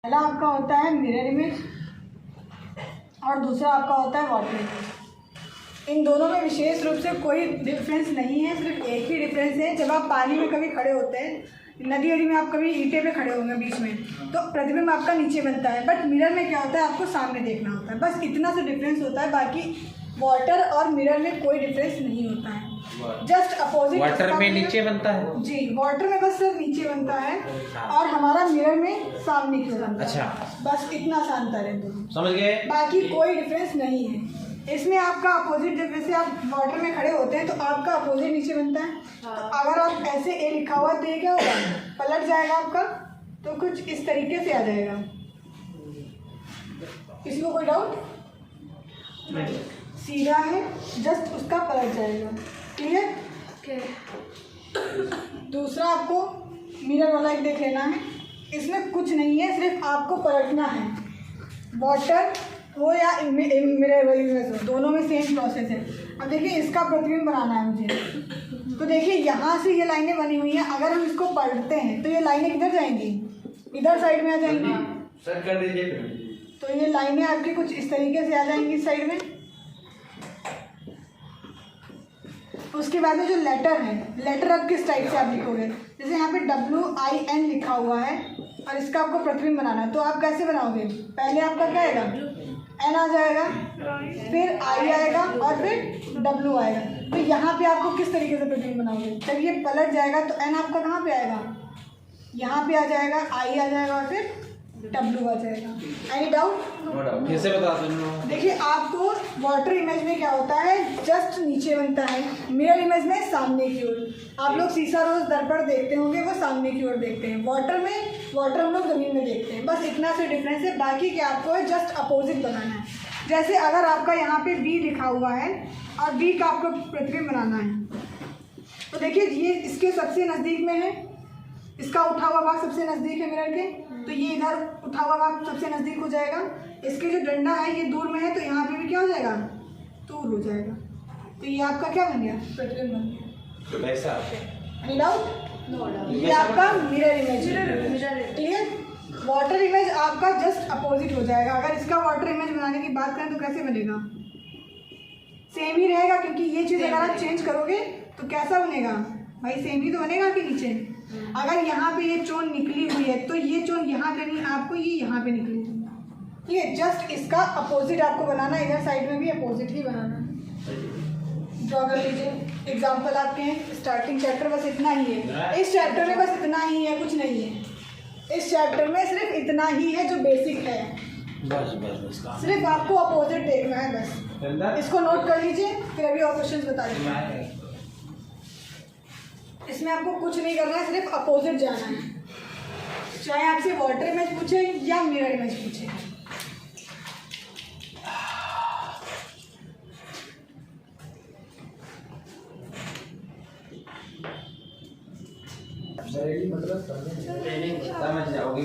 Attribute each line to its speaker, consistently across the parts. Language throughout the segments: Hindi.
Speaker 1: पहला आपका होता है मिरर इमेज और दूसरा आपका होता है वाटर इमेज। इन दोनों में विशेष रूप से कोई डिफरेंस नहीं है, सिर्फ एक ही डिफरेंस है। जब आप पानी में कभी खड़े होते हैं, नदी वदी में आप कभी ईंटे पे खड़े होंगे बीच में, तो प्रतिबिंब आपका नीचे बनता है, बट मिरर में क्या होता है, आपको सामने देखना होता है। बस इतना सा डिफरेंस होता है, बाकी वाटर और मिरर में कोई डिफरेंस नहीं होता है, जस्ट अपोजिट।
Speaker 2: वाटर में नीचे बनता है
Speaker 1: जी, वाटर में बस सिर्फ नीचे बनता है और हमारा मिरर में सामने की ओर बनता है।
Speaker 2: अच्छा,
Speaker 1: बस इतना सा अंतर है,
Speaker 2: समझ गए।
Speaker 1: बाकी कोई डिफरेंस नहीं है। इसमें आपका अपोजिट, जैसे आप वाटर में खड़े होते हैं तो आपका अपोजिट नीचे बनता है। तो अगर आप ऐसे ए लिखा हुआ तो ये क्या होगा, पलट जाएगा आपका, तो कुछ इस तरीके से आ जाएगा। इसमें कोई डाउट? सीधा है, जस्ट उसका पलट जाएगा। क्लियर? दूसरा आपको मिरर वाला एक देख लेना है। इसमें कुछ नहीं है, सिर्फ आपको पलटना है। वाटर हो या मिरर वाली इमेज हो, दोनों में सेम प्रोसेस है। अब देखिए, इसका प्रतिबिंब बनाना है मुझे। तो देखिए, यहाँ से ये लाइनें बनी हुई हैं। अगर हम इसको पलटते हैं तो ये लाइनें किधर जाएंगी, इधर साइड में आ जाएंगी।
Speaker 2: सर कर दीजिए।
Speaker 1: तो ये लाइनें आपकी कुछ इस तरीके से आ जाएंगी इस साइड में। उसके बाद में जो लेटर है, लेटर अब किस टाइप से आप लिखोगे, जैसे यहाँ पे WIN लिखा हुआ है और इसका आपको प्रतिबिंब बनाना है, तो आप कैसे बनाओगे? पहले आपका क्या आएगा, N आ जाएगा, फिर I आएगा और फिर W आएगा। तो यहाँ पे आपको किस तरीके से प्रतिबिंब बनाओगे? जब ये पलट जाएगा तो N आपका कहाँ पे आएगा, यहाँ पे आ जाएगा, I आ जाएगा और फिर W आ जाएगा। Any doubt?
Speaker 2: फिर से बता दो।
Speaker 1: देखिए, आपको वाटर इमेज में क्या होता है, जस्ट नीचे बनता है, मिरर इमेज में सामने की ओर। आप लोग शीशा रोज दर्पण देखते होंगे, वो सामने की ओर देखते हैं। वाटर हम लोग जमीन में देखते हैं। बस इतना सा डिफरेंस है, बाकी क्या आपको है, जस्ट अपोजिट बनाना है। जैसे अगर आपका यहाँ पे B लिखा हुआ है और B का आपको प्रतिबिंब बनाना है, तो देखिए ये इसके सबसे नज़दीक में है, इसका उठा हुआ भाग सबसे नज़दीक है मिरर के, तो ये इधर उठा हुआ भाग सबसे नज़दीक हो जाएगा। इसके जो डंडा है ये दूर में है, तो यहाँ पे भी क्या हो जाएगा, दूर हो जाएगा। तो ये आपका क्या बन गया, प्रतिबिंब बन गया।
Speaker 2: वैसा
Speaker 1: एनी डाउट? ये आपका मिरर इमेज है। क्लियर? वाटर इमेज आपका जस्ट अपोजिट हो जाएगा। अगर इसका वाटर इमेज बनाने की बात करें तो कैसे बनेगा, सेम ही रहेगा, क्योंकि ये चीज़ अगर आप चेंज करोगे तो कैसा बनेगा भाई, सेम ही तो बनेगा कि नीचे। अगर यहाँ पे ये चोन निकली हुई है तो ये चोन यहाँ पे नहीं, आपको ये यहाँ पे निकली हुई है। ठीक है, जस्ट इसका अपोजिट आपको बनाना है, इधर साइड में भी अपोजिट ही बनाना है। ड्रॉ कर लीजिए। एग्जाम्पल आपके हैं, स्टार्टिंग चैप्टर बस इतना ही है। इस चैप्टर में बस इतना ही है, कुछ नहीं है। इस चैप्टर में सिर्फ इतना ही है जो बेसिक है,
Speaker 2: बस
Speaker 1: सिर्फ आपको अपोजिट देखना है बस। इसको नोट कर लीजिए, फिर अभी और क्वेश्चन बता दीजिए। इसमें आपको कुछ नहीं करना है, सिर्फ अपोजिट जाना है। चाहे आपसे वाटर इमेज पूछे या मिरर इमेज पूछे।
Speaker 2: मतलब समझ जाओगे,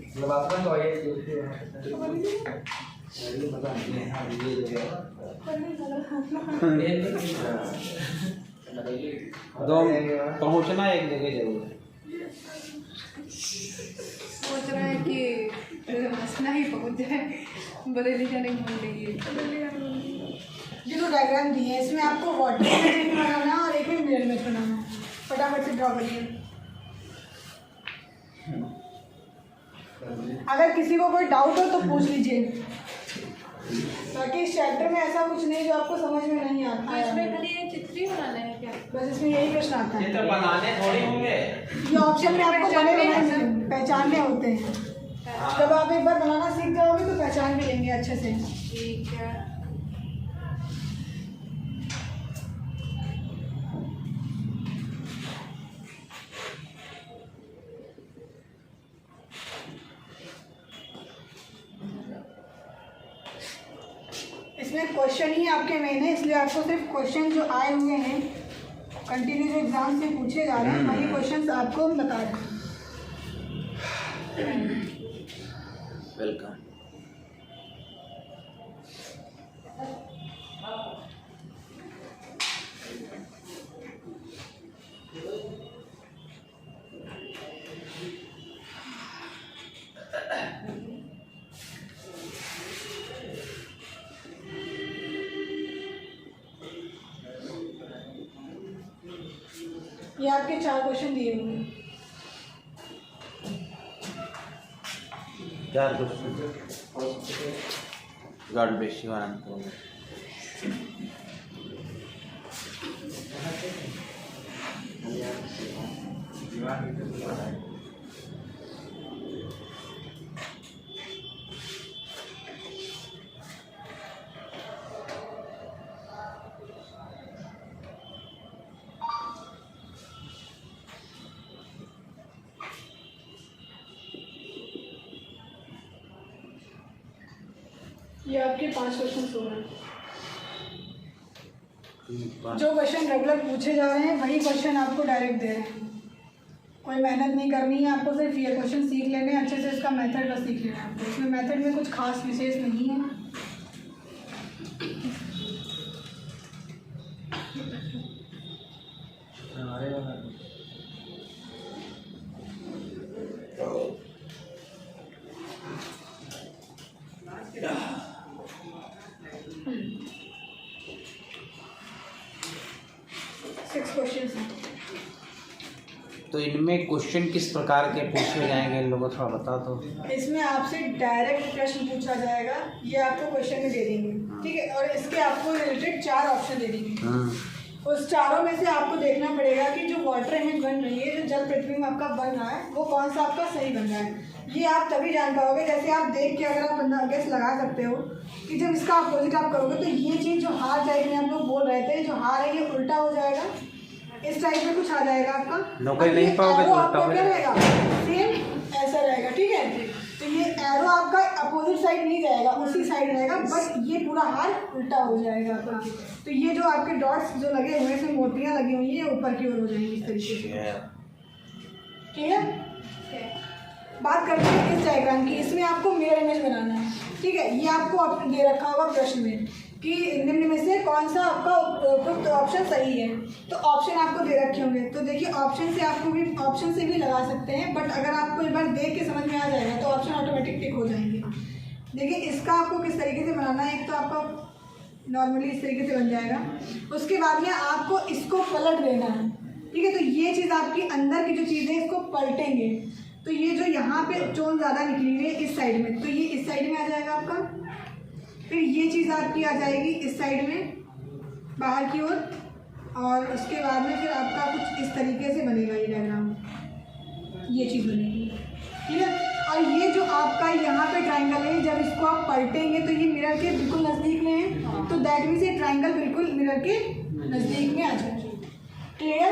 Speaker 2: मतलब आपका तो दो पहुंचना एक जगह जरूर
Speaker 1: सोच रहे हैं कि हंसना ही पहुंच जाए, बदली जाने भूल रही जो डायग्राम दी है, इसमें आपको वाटर इमेज बनाना है और एक में मिरर इमेज बनाना है। फटाफट से ड्रॉ करिए। अगर किसी को कोई डाउट हो तो पूछ लीजिए, बाकी इस चैप्टर में ऐसा कुछ नहीं जो आपको समझ में नहीं आता है।
Speaker 3: इसमें खाली ये चित्र ही बनाना है क्या?
Speaker 1: बस इसमें यही प्रश्न आता है।
Speaker 2: चित्र बनाने थोड़ी होंगे,
Speaker 1: ये ऑप्शन में आपको पहचानने होते हैं। जब आप एक बार बनाना सीख जाओगे तो पहचान भी लेंगे अच्छे से।
Speaker 3: ठीक है।
Speaker 1: इसमें क्वेश्चन ही आपके मेन है, इसलिए आपको सिर्फ क्वेश्चन जो आए हुए हैं कंटिन्यू जो एग्जाम से पूछे जा रहे हैं वही क्वेश्चन आपको हम बता रहे हैं।
Speaker 2: वेलकम।
Speaker 1: ये आपके 4 क्वेश्चन दिए हुए हैं।
Speaker 2: 4 क्वेश्चन गॉड ब्लेस यू आनंद।
Speaker 1: ये आपके 5 क्वेश्चन हो रहे हैं। जो क्वेश्चन रेगुलर पूछे जा रहे हैं वही क्वेश्चन आपको डायरेक्ट दे रहे हैं। कोई मेहनत नहीं करनी है आपको, सिर्फ ये क्वेश्चन सीख लेने हैं, अच्छे से इसका मेथड बस सीख लेना है आपको। इसमें मेथड में कुछ खास विशेष नहीं है।
Speaker 2: तो इनमें क्वेश्चन किस प्रकार के पूछे जाएंगे इन लोगों को थोड़ा बता दो।
Speaker 1: इसमें आपसे डायरेक्ट प्रश्न पूछा जाएगा, ये आपको क्वेश्चन में दे देंगे, ठीक है। और इसके आपको रिलेटेड 4 ऑप्शन दे देंगे। उस चारों में से आपको देखना पड़ेगा कि जो वाटर इमेज बन रही है, जो जल पृथ्वी में आपका बन रहा है, वो कौन सा आपका सही बन रहा है। ये आप तभी जान पाओगे जैसे आप देख के अगर आप गेस लगा सकते हो कि जब इसका अपोजिट आप करोगे तो ये चीज़ जो हार टाइप में आप लोग बोल रहे थे, जो हार है ये उल्टा हो जाएगा, इस टाइप में कुछ आ जाएगा आपका।
Speaker 2: नौकरी नहीं पाओगे तो उल्टा हो
Speaker 1: जाएगा, सेम ऐसा रहेगा, ठीक है। तो ये एरो आपका अपोजिट साइड नहीं जाएगा, उसी साइड रहेगा, बस ये पूरा हार उल्टा हो जाएगा आपका। तो ये जो आपके डॉट्स जो लगे हुए हैं, इसमें मोतियाँ लगी हुई हैं, ये ऊपर की ओर हो जाएंगी इस तरीके से, ठीक है। बात करते हैं इस डायग्राम की। इसमें आपको मिरर इमेज बनाना है, ठीक है। ये आपको दे रखा होगा प्रश्न में कि निम्न में से कौन सा आपका उपयुक्त ऑप्शन सही है। तो ऑप्शन आपको दे रखे होंगे, तो देखिए ऑप्शन से भी लगा सकते हैं, बट अगर आपको एक बार देख के समझ में आ जाएगा तो ऑप्शन ऑटोमेटिक टिक हो जाएंगे। देखिए इसका आपको किस तरीके से बनाना है। एक तो आपका नॉर्मली इस तरीके से बन जाएगा, उसके बाद में आपको इसको पलट देना है, ठीक है। तो ये चीज़ आपकी अंदर की जो चीज़ है इसको पलटेंगे, तो ये जो यहाँ पे चोन ज़्यादा निकली हुई है इस साइड में, तो ये इस साइड में आ जाएगा आपका। फिर ये चीज़ आपकी आ जाएगी इस साइड में बाहर की ओर, और उसके बाद में फिर आपका कुछ इस तरीके से बनेगा ये डायग्राम, ये चीज़ बनेगी, ठीक है। और ये जो आपका यहाँ पे ट्राइंगल है, जब इसको आप पलटेंगे तो ये मिरर के बिल्कुल नज़दीक में है, तो दैट मीन्स ये ट्राइंगल बिल्कुल मिरर के नज़दीक में आ जाएगा, क्लियर।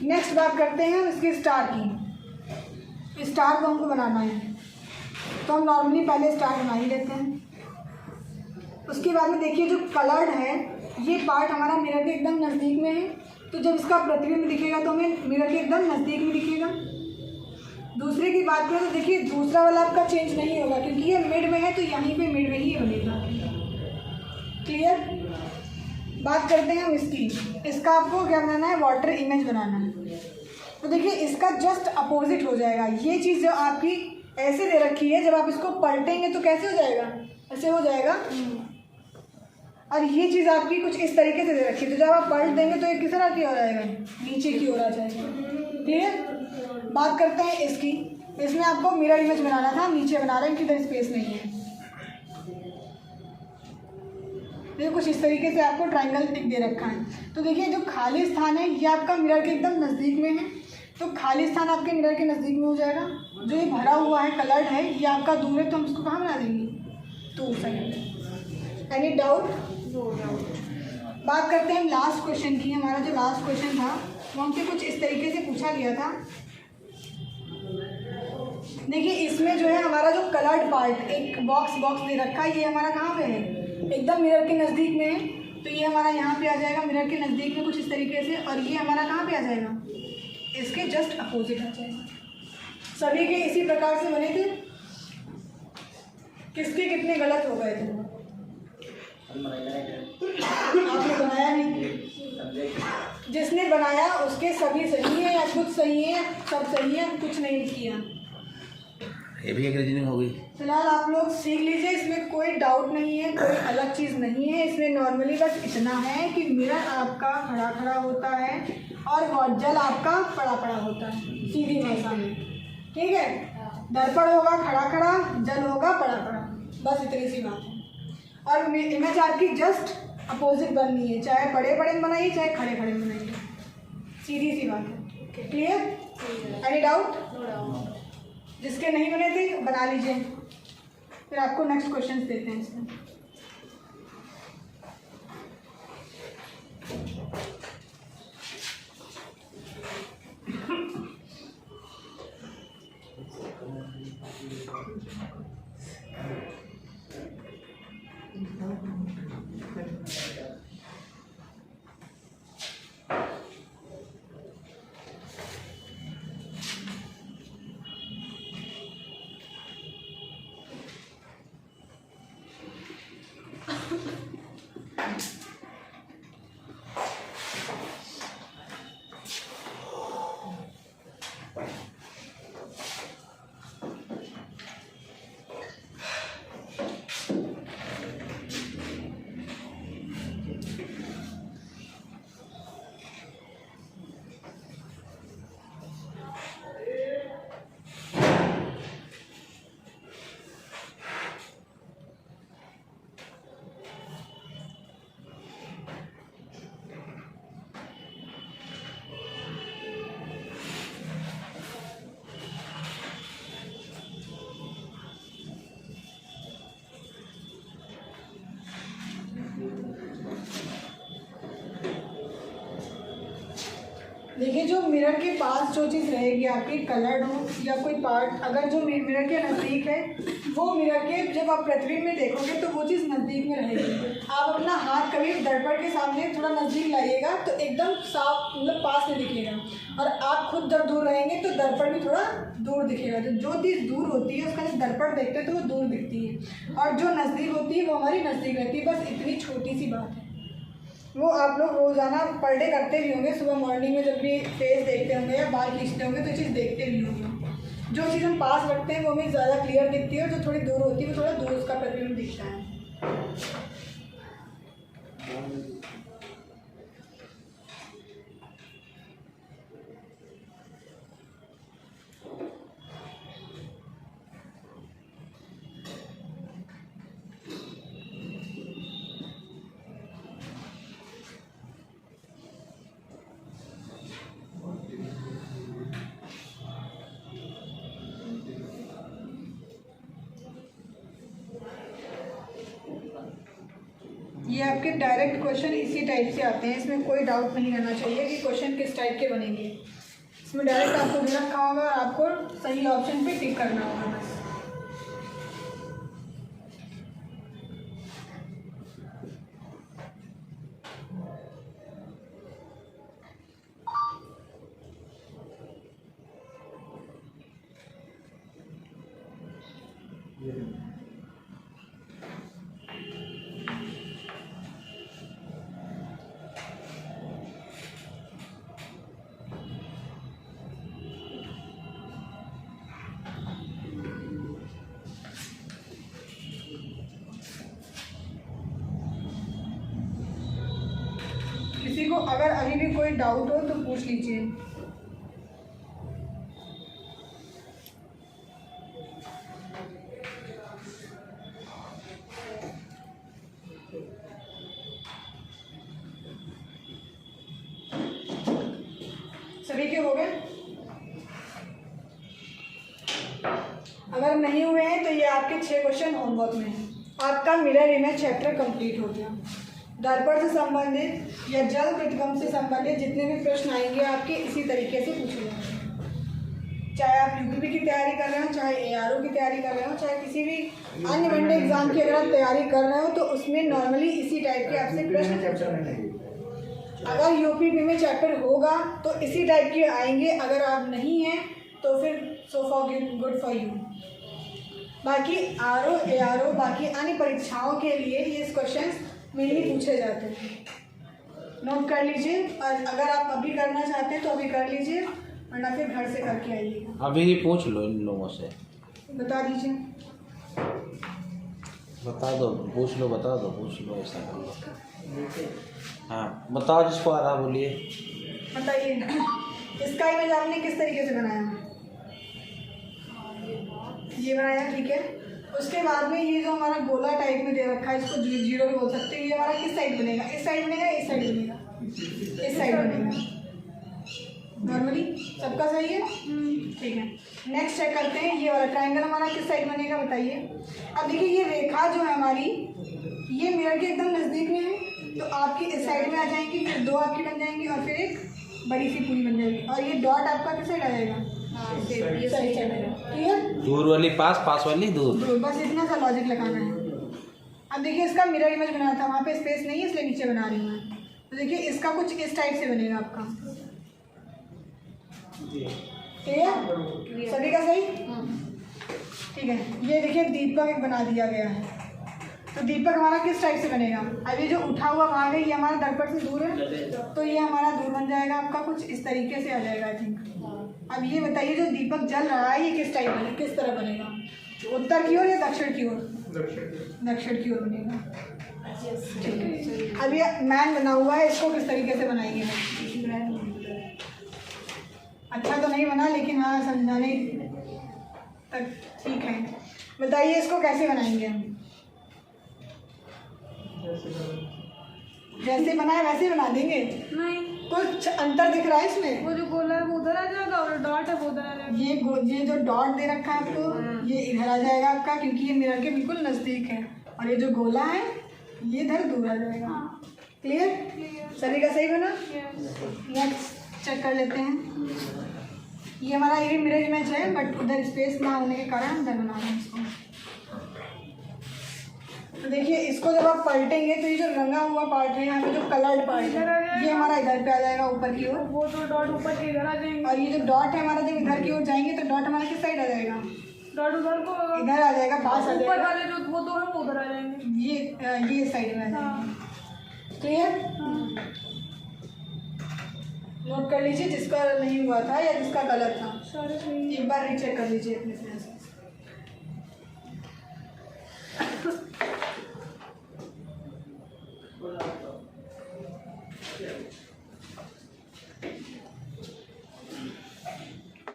Speaker 1: नेक्स्ट बात करते हैं हम इसके स्टार की। स्टार को हमको बनाना है, तो हम नॉर्मली पहले स्टार बना ही लेते हैं। उसके बाद में देखिए जो कलर्ड है ये पार्ट हमारा मिरर के एकदम नज़दीक में है, तो जब इसका प्रतिबिंब दिखेगा तो हमें मिरर के एकदम नज़दीक में दिखेगा। दूसरे की बात करें तो देखिए दूसरा वाला आपका चेंज नहीं होगा, क्योंकि ये मिड में है तो यहीं पे मिड में ही बनेगा, क्लियर। बात करते हैं हम इसकी। इसका आपको क्या बनाना है, वाटर इमेज बनाना है। तो देखिए इसका जस्ट अपोजिट हो जाएगा। ये चीज़ जो आपकी ऐसे दे रखी है, जब आप इसको पलटेंगे तो कैसे हो जाएगा, ऐसे हो जाएगा। और ये चीज़ आपकी कुछ इस तरीके से दे रखी है, तो जब आप पलट देंगे तो ये किस तरह की हो जाएगा, नीचे की ओर आ जाएगा, क्लियर। बात करते हैं इसकी। इसमें आपको मिरर इमेज बनाना था, नीचे बना रहे हैं, किधर स्पेस नहीं है। ये कुछ इस तरीके से आपको ट्राइंगल टिक दे रखा है। तो देखिए जो खाली स्थान है ये आपका मिरर के एकदम नज़दीक में है, तो खाली स्थान आपके मिरर के नज़दीक में हो जाएगा। जो ये भरा हुआ है, कलर्ड है, ये आपका दूर है, तो हम इसको कहाँ बना देंगे, तो सेकंड। Any doubt? बात करते हैं हम लास्ट क्वेश्चन की। हमारा जो लास्ट क्वेश्चन था वो हमसे कुछ इस तरीके से पूछा गया था। देखिए इसमें जो है हमारा जो कलर्ड पार्ट एक बॉक्स दे रखा है, ये हमारा कहाँ पे है, एकदम मिरर के नज़दीक में है, तो ये हमारा यहाँ पे आ जाएगा मिरर के नज़दीक में कुछ इस तरीके से, और ये हमारा कहाँ पे आ जाएगा, इसके जस्ट अपोजिट आ जाएगा। सभी के इसी प्रकार से बने थे, किसके कितने गलत हो गए थे, आपने बनाया नहीं, जिसने बनाया उसके सभी सही है या कुछ सही है, सब सही है, कुछ नहीं किया।
Speaker 2: ये भी एक रीजनिंग होगी।
Speaker 1: फिलहाल आप लोग सीख लीजिए, इसमें कोई डाउट नहीं है, कोई अलग चीज़ नहीं है। इसमें नॉर्मली बस इतना है कि मिरर आपका खड़ा खड़ा होता है और जल आपका पड़ा पड़ा होता है सीधी भाषा में, ठीक है। दर्पण होगा खड़ा खड़ा, जल होगा पड़ा पड़ा, बस इतनी सी बात है। और इमेज आपकी जस्ट अपोजिट बननी है, चाहे बड़े बड़े में बनाइए चाहे खड़े खड़े में बनाइए, सीधी सी बात है। Clear? Any doubt?
Speaker 3: No doubt.
Speaker 1: जिसके नहीं बने थे बना लीजिए, फिर आपको नेक्स्ट क्वेश्चन देते हैं इसमें। देखिए, जो मिरर के पास जो चीज़ रहेगी आपकी कलर्ड हो या कोई पार्ट, अगर जो मिरर के नज़दीक है वो मिरर के जब आप प्रतिबिंब में देखोगे तो वो चीज़ नज़दीक में रहेगी। आप अपना हाथ कभी दर्पण के सामने थोड़ा नज़दीक लाइएगा तो एकदम साफ, मतलब पास में दिखेगा, और आप खुद जब दूर रहेंगे तो दर्पण भी थोड़ा दूर दिखेगा। तो जो चीज़ दूर होती है उसका जब दर्पण देखते हैं तो वो दूर दिखती है, और जो नज़दीक होती है वो हमारी नज़दीक रहती है। बस इतनी छोटी सी बात है, वो आप लोग रोज़ाना पर डे करते भी होंगे। सुबह मॉर्निंग में जब भी फेस देखते होंगे या बाल खींचते होंगे तो चीज़ देखते भी होंगे। जो चीज़ हम पास रखते हैं वो हमें ज़्यादा क्लियर दिखती है, और जो थोड़ी दूर होती है वो थोड़ा दूर उसका प्रतिबिंब दिखता है। ये आपके डायरेक्ट क्वेश्चन इसी टाइप से आते हैं, इसमें कोई डाउट नहीं रहना चाहिए कि क्वेश्चन किस टाइप के बनेंगे। इसमें डायरेक्ट आपको दे रखा होगा, आपको सही ऑप्शन पे टिक करना होगा बस। किसी को अगर अभी भी कोई डाउट हो तो पूछ लीजिए। सभी के हो गए? अगर नहीं हुए हैं तो ये आपके 6 क्वेश्चन होमवर्क में हैं। आपका मिरर इमेज चैप्टर कंप्लीट हो गया। दर्पण से संबंधित या जल प्रतिबिंब से संबंधित जितने भी प्रश्न आएंगे आपके इसी तरीके से पूछे जाएंगे। चाहे आप यूपीपी की तैयारी कर रहे हो, चाहे एआरओ की तैयारी कर रहे हो, चाहे किसी भी अन्य वनडे एग्जाम की अगर आप तैयारी कर रहे हो तो उसमें नॉर्मली इसी टाइप के आपसे प्रश्न, अगर यूपीपी में चैप्टर होगा तो इसी टाइप के आएंगे। अगर आप नहीं हैं तो फिर so for good for you. बाकी आरओ एआरओ बाकी अन्य परीक्षाओं के लिए ये क्वेश्चन मेनली पूछे जाते हैं, नोट कर लीजिए। और अगर आप अभी करना चाहते हैं तो अभी कर लीजिए, वरना फिर घर से करके आइएगा।
Speaker 2: अभी पूछ लो इन लोगों से।
Speaker 1: बता दीजिए।
Speaker 2: बता दो, पूछ लो, बता दो, पूछ लो, ऐसा कर लो। हाँ बताओ, जिसको आ रहा बोलिए।
Speaker 1: बताइए इसका इमेज आपने किस तरीके से बनाया? ये बनाया, ठीक है। उसके बाद में ये जो हमारा गोला टाइप में दे रखा है, इसको जीरो भी बोल सकते हैं। ये हमारा किस साइड बनेगा? इस साइड बनेगा, इस साइड बनेगा, इस साइड बनेगा। नॉर्मली सबका सही है, ठीक है। नेक्स्ट चेक करते हैं, ये वाला ट्रायंगल हमारा किस साइड बनेगा बताइए। अब देखिए ये रेखा जो है हमारी, ये मिरर के एकदम नज़दीक में है, तो आपकी इस साइड में आ जाएंगी, फिर दो आपकी बन जाएंगी और फिर एक बड़ी सी पूरी बन जाएगी। और ये डॉट आपका किस साइड आ जाएगा? सही साइड आएगा, ठीक है।
Speaker 2: दूर वाली पास, पास वाली दूर।
Speaker 1: बस इतना सा लॉजिक लगाना है। अब देखिए इसका मिरर इमेज बनाना था, वहाँ पे स्पेस नहीं है इसलिए नीचे बना रही हूँ मैं। तो देखिए इसका कुछ इस टाइप से बनेगा आपका, क्लियर? सभी का सही, ठीक है। ये देखिए दीपक एक बना दिया गया है, तो दीपक हमारा किस टाइप से बनेगा? अब ये जो उठा हुआ वहाँ गई, ये हमारा दर्पण से दूर है, तो ये हमारा दूर बन जाएगा आपका, कुछ इस तरीके से आ जाएगा आई थिंक। अब ये बताइए जो दीपक जल रहा है ये किस टाइप बनेगा, किस तरह बनेगा? उत्तर की ओर या दक्षिण की ओर? दक्षिण की ओर बनेगा, ठीक है। अब ये मैन बना हुआ है, इसको किस तरीके से बनाएंगे? अच्छा तो नहीं बना, लेकिन हाँ समझाने तक ठीक है। बताइए इसको कैसे बनाएंगे हम? जैसे बनाए वैसे बना देंगे?
Speaker 3: नहीं,
Speaker 1: कुछ अंतर दिख रहा है इसमें?
Speaker 3: वो जो गोला है वो उधर आ जाएगा और डॉट है वो उधर आ जाएगा।
Speaker 1: ये जो डॉट दे रखा है आपको, ये इधर आ जाएगा आपका, क्योंकि ये मिरर के बिल्कुल नज़दीक है। और ये जो गोला है ये इधर दूर आ जाएगा, क्लियर? सभी का सही बना। नेक्स्ट चेक कर लेते हैं। ये हमारा ये मिरर इमेज है, बट उधर स्पेस ना होने के कारण हम इधर बना रहे हैं इसको। तो देखिए इसको जब आप पलटेंगे तो ये जो रंगा हुआ पार्ट है, यहाँ पे जो कलर्ड पार्ट है, ये हमारा इधर पे आ जाएगा ऊपर की ओर।
Speaker 3: वो जो डॉट ऊपर के इधर आ जाएंगे,
Speaker 1: और ये जो डॉट है हमारा, जब इधर की ओर जाएंगे तो डॉट हमारा किस साइड आ जाएगा?
Speaker 3: डॉट उधर को
Speaker 1: इधर आ जाएगा, पास आ
Speaker 3: ऊपर
Speaker 1: जाएगा।
Speaker 3: वाले जो वो दो है वो उधर आ जाएंगे।
Speaker 1: ये साइड में आ जाएगा, क्लियर? नोट कर लीजिए जिसका नहीं हुआ था या जिसका गलत था,
Speaker 3: सारे सही।
Speaker 1: एक बार रीचेक कर लीजिए अपने फ्रेंड्स।